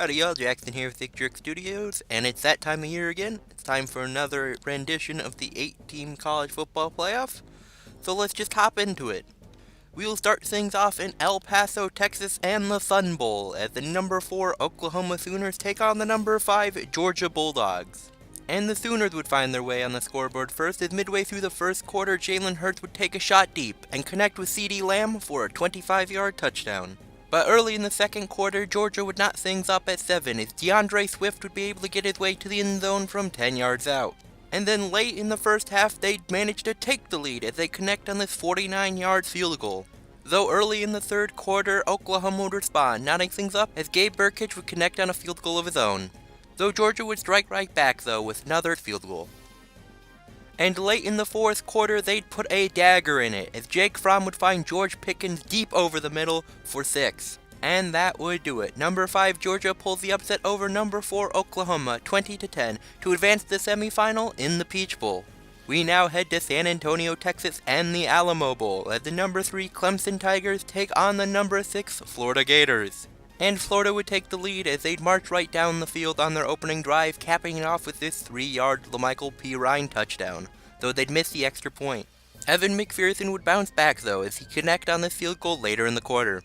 Howdy y'all, Jackson here with Thick Jerk Studios, and it's that time of year again. It's time for another rendition of the 8-team college football playoff. So let's just hop into it. We'll start things off in El Paso, Texas, and the Sun Bowl, as the number 4 Oklahoma Sooners take on the number 5 Georgia Bulldogs. And the Sooners would find their way on the scoreboard first, as midway through the first quarter, Jalen Hurts would take a shot deep and connect with CeeDee Lamb for a 25-yard touchdown. But early in the second quarter, Georgia would knot things up at 7, as DeAndre Swift would be able to get his way to the end zone from 10 yards out. And then late in the first half, they'd manage to take the lead as they connect on this 49-yard field goal. Though early in the third quarter, Oklahoma would respond, knotting things up as Gabe Burkich would connect on a field goal of his own. Though Georgia would strike right back, though, with another field goal. And late in the fourth quarter, they'd put a dagger in it, as Jake Fromm would find George Pickens deep over the middle for 6. And that would do it. Number 5 Georgia pulls the upset over number 4 Oklahoma 20-10 to advance to the semifinal in the Peach Bowl. We now head to San Antonio, Texas and the Alamo Bowl, as the number 3 Clemson Tigers take on the number 6 Florida Gators. And Florida would take the lead as they'd march right down the field on their opening drive, capping it off with this 3-yard LaMichael P. Ryan touchdown, though they'd miss the extra point. Evan McPherson would bounce back though as he connect on this field goal later in the quarter.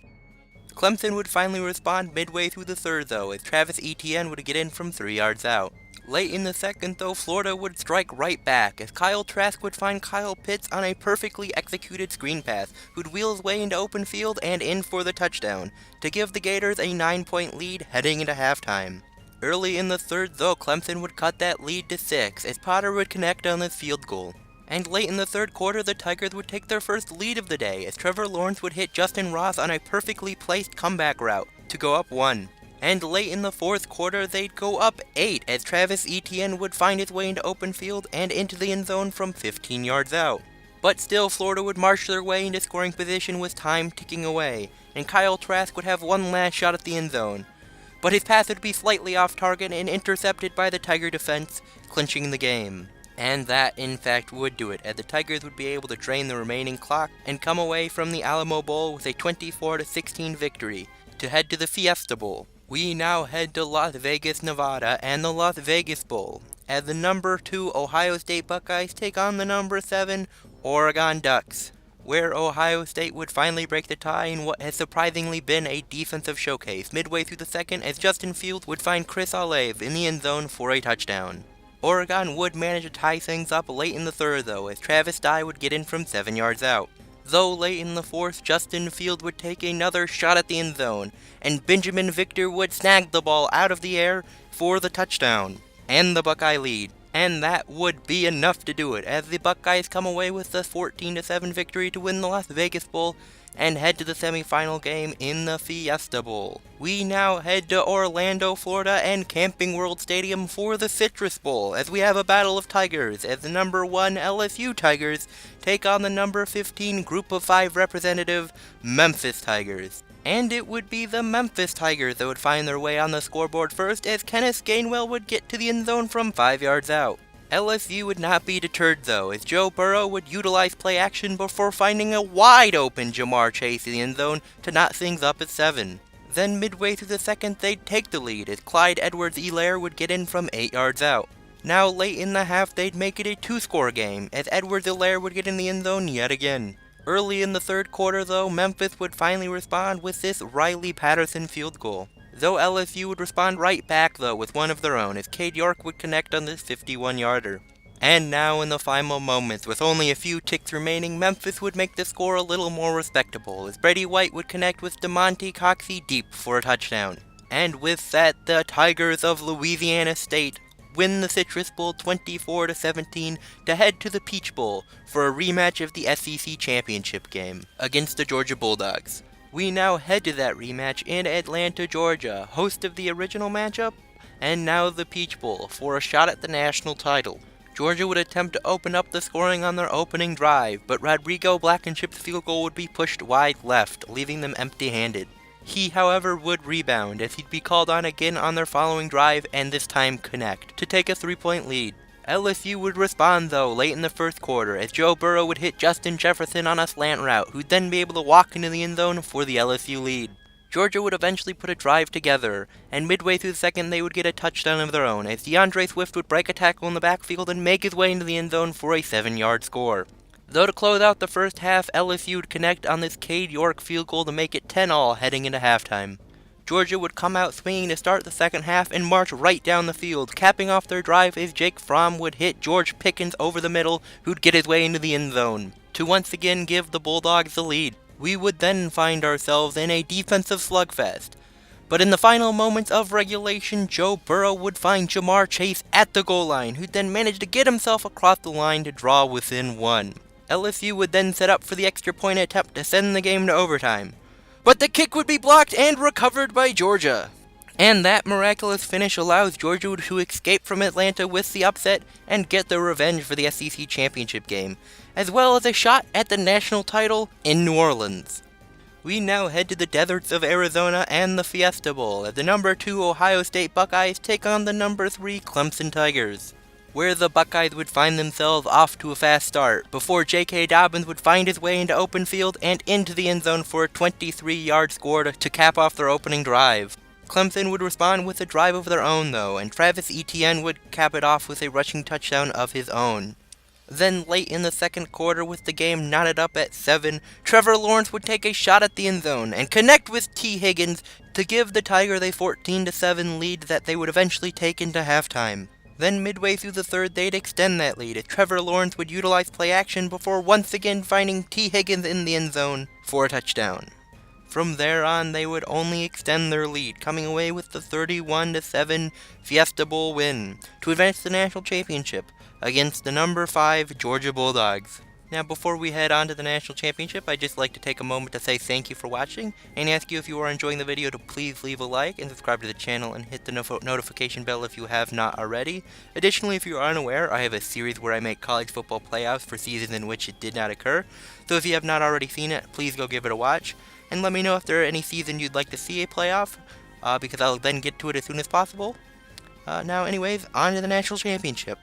Clemson would finally respond midway through the third though, as Travis Etienne would get in from 3 yards out. Late in the second though, Florida would strike right back as Kyle Trask would find Kyle Pitts on a perfectly executed screen pass, who'd wheel his way into open field and in for the touchdown, to give the Gators a 9-point lead heading into halftime. Early in the third though, Clemson would cut that lead to 6 as Potter would connect on this field goal. And late in the third quarter, the Tigers would take their first lead of the day as Trevor Lawrence would hit Justin Ross on a perfectly placed comeback route to go up 1. And late in the fourth quarter, they'd go up 8 as Travis Etienne would find his way into open field and into the end zone from 15 yards out. But still, Florida would march their way into scoring position with time ticking away, and Kyle Trask would have one last shot at the end zone. But his pass would be slightly off target and intercepted by the Tiger defense, clinching the game. And that, in fact, would do it, as the Tigers would be able to drain the remaining clock and come away from the Alamo Bowl with a 24-16 victory to head to the Fiesta Bowl. We now head to Las Vegas, Nevada, and the Las Vegas Bowl, as the number 2 Ohio State Buckeyes take on the number 7 Oregon Ducks, where Ohio State would finally break the tie in what has surprisingly been a defensive showcase midway through the second, as Justin Fields would find Chris Olave in the end zone for a touchdown. Oregon would manage to tie things up late in the third though, as Travis Dye would get in from 7 yards out. Though late in the fourth, Justin Fields would take another shot at the end zone, and Benjamin Victor would snag the ball out of the air for the touchdown, and the Buckeye lead. And that would be enough to do it, as the Buckeyes come away with a 14-7 victory to win the Las Vegas Bowl and head to the semifinal game in the Fiesta Bowl. We now head to Orlando, Florida and Camping World Stadium for the Citrus Bowl, as we have a battle of Tigers, as the number 1 LSU Tigers take on the number 15 Group of 5 representative Memphis Tigers. And it would be the Memphis Tigers that would find their way on the scoreboard first, as Kenneth Gainwell would get to the end zone from 5 yards out. LSU would not be deterred though, as Joe Burrow would utilize play action before finding a wide open Jamar Chase in the end zone to knot things up at 7. Then midway through the second, they'd take the lead as Clyde Edwards-Helaire would get in from 8 yards out. Now late in the half, they'd make it a 2-score game as Edwards-Helaire would get in the end zone yet again. Early in the third quarter though, Memphis would finally respond with this Riley Patterson field goal. Though LSU would respond right back though with one of their own, as Cade York would connect on this 51-yarder. And now in the final moments, with only a few ticks remaining, Memphis would make the score a little more respectable, as Brady White would connect with DeMonte Coxey deep for a touchdown. And with that, the Tigers of Louisiana State win the Citrus Bowl 24-17 to head to the Peach Bowl for a rematch of the SEC Championship game against the Georgia Bulldogs. We now head to that rematch in Atlanta, Georgia, host of the original matchup, and now the Peach Bowl, for a shot at the national title. Georgia would attempt to open up the scoring on their opening drive, but Rodrigo Blankenship's field goal would be pushed wide left, leaving them empty-handed. He, however, would rebound, as he'd be called on again on their following drive, and this time connect, to take a 3-point lead. LSU would respond though late in the first quarter, as Joe Burrow would hit Justin Jefferson on a slant route, who'd then be able to walk into the end zone for the LSU lead. Georgia would eventually put a drive together, and midway through the second they would get a touchdown of their own, as DeAndre Swift would break a tackle in the backfield and make his way into the end zone for a 7-yard score. Though to close out the first half, LSU would connect on this Cade York field goal to make it 10-all heading into halftime. Georgia would come out swinging to start the second half and march right down the field, capping off their drive as Jake Fromm would hit George Pickens over the middle, who'd get his way into the end zone, to once again give the Bulldogs the lead. We would then find ourselves in a defensive slugfest. But in the final moments of regulation, Joe Burrow would find Jamar Chase at the goal line, who'd then manage to get himself across the line to draw within one. LSU would then set up for the extra point attempt to send the game to overtime. But the kick would be blocked and recovered by Georgia. And that miraculous finish allows Georgia to escape from Atlanta with the upset and get their revenge for the SEC Championship game, as well as a shot at the national title in New Orleans. We now head to the deserts of Arizona and the Fiesta Bowl as the number 2 Ohio State Buckeyes take on the number 3 Clemson Tigers, where the Buckeyes would find themselves off to a fast start before J.K. Dobbins would find his way into open field and into the end zone for a 23-yard score to cap off their opening drive. Clemson would respond with a drive of their own though, and Travis Etienne would cap it off with a rushing touchdown of his own. Then late in the second quarter, with the game knotted up at 7, Trevor Lawrence would take a shot at the end zone and connect with T. Higgins to give the Tigers a 14-7 lead that they would eventually take into halftime. Then midway through the third, they'd extend that lead as Trevor Lawrence would utilize play action before once again finding T. Higgins in the end zone for a touchdown. From there on, they would only extend their lead, coming away with the 31-7 Fiesta Bowl win to advance the national championship against the number 5 Georgia Bulldogs. Now, before we head on to the national championship, I'd just like to take a moment to say thank you for watching and ask you, if you are enjoying the video, to please leave a like and subscribe to the channel and hit the notification bell if you have not already. Additionally, if you are unaware, I have a series where I make college football playoffs for seasons in which it did not occur. So if you have not already seen it, please go give it a watch. And let me know if there are any seasons you'd like to see a playoff, because I'll then get to it as soon as possible. Now, anyways, on to the national championship.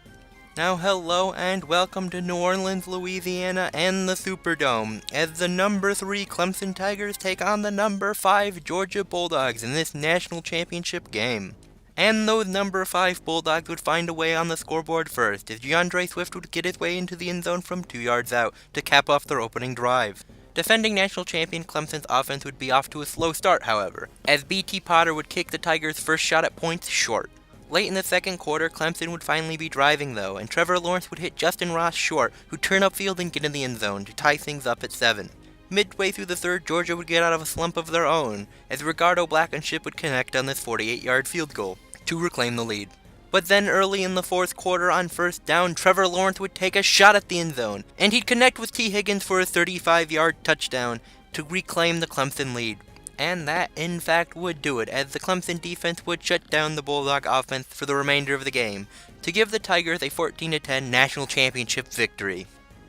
Now, hello and welcome to New Orleans, Louisiana and the Superdome, as the number 3 Clemson Tigers take on the number 5 Georgia Bulldogs in this national championship game. And those number 5 Bulldogs would find a way on the scoreboard first, as DeAndre Swift would get his way into the end zone from 2 yards out to cap off their opening drive. Defending national champion Clemson's offense would be off to a slow start, however, as B.T. Potter would kick the Tigers' first shot at points short. Late in the second quarter, Clemson would finally be driving though, and Trevor Lawrence would hit Justin Ross short, who'd turn upfield and get in the end zone to tie things up at 7. Midway through the third, Georgia would get out of a slump of their own, as Ricardo Blankenship would connect on this 48-yard field goal to reclaim the lead. But then early in the fourth quarter on first down, Trevor Lawrence would take a shot at the end zone, and he'd connect with T. Higgins for a 35-yard touchdown to reclaim the Clemson lead. And that, in fact, would do it, as the Clemson defense would shut down the Bulldog offense for the remainder of the game, to give the Tigers a 14-10 national championship victory.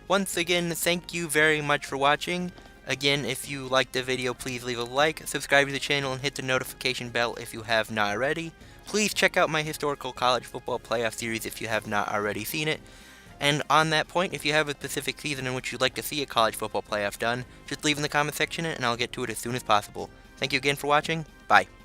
Once again, thank you very much for watching. Again, if you liked the video, please leave a like, subscribe to the channel, and hit the notification bell if you have not already. Please check out my historical college football playoff series if you have not already seen it. And on that point, if you have a specific season in which you'd like to see a college football playoff done, just leave in the comment section and I'll get to it as soon as possible. Thank you again for watching. Bye.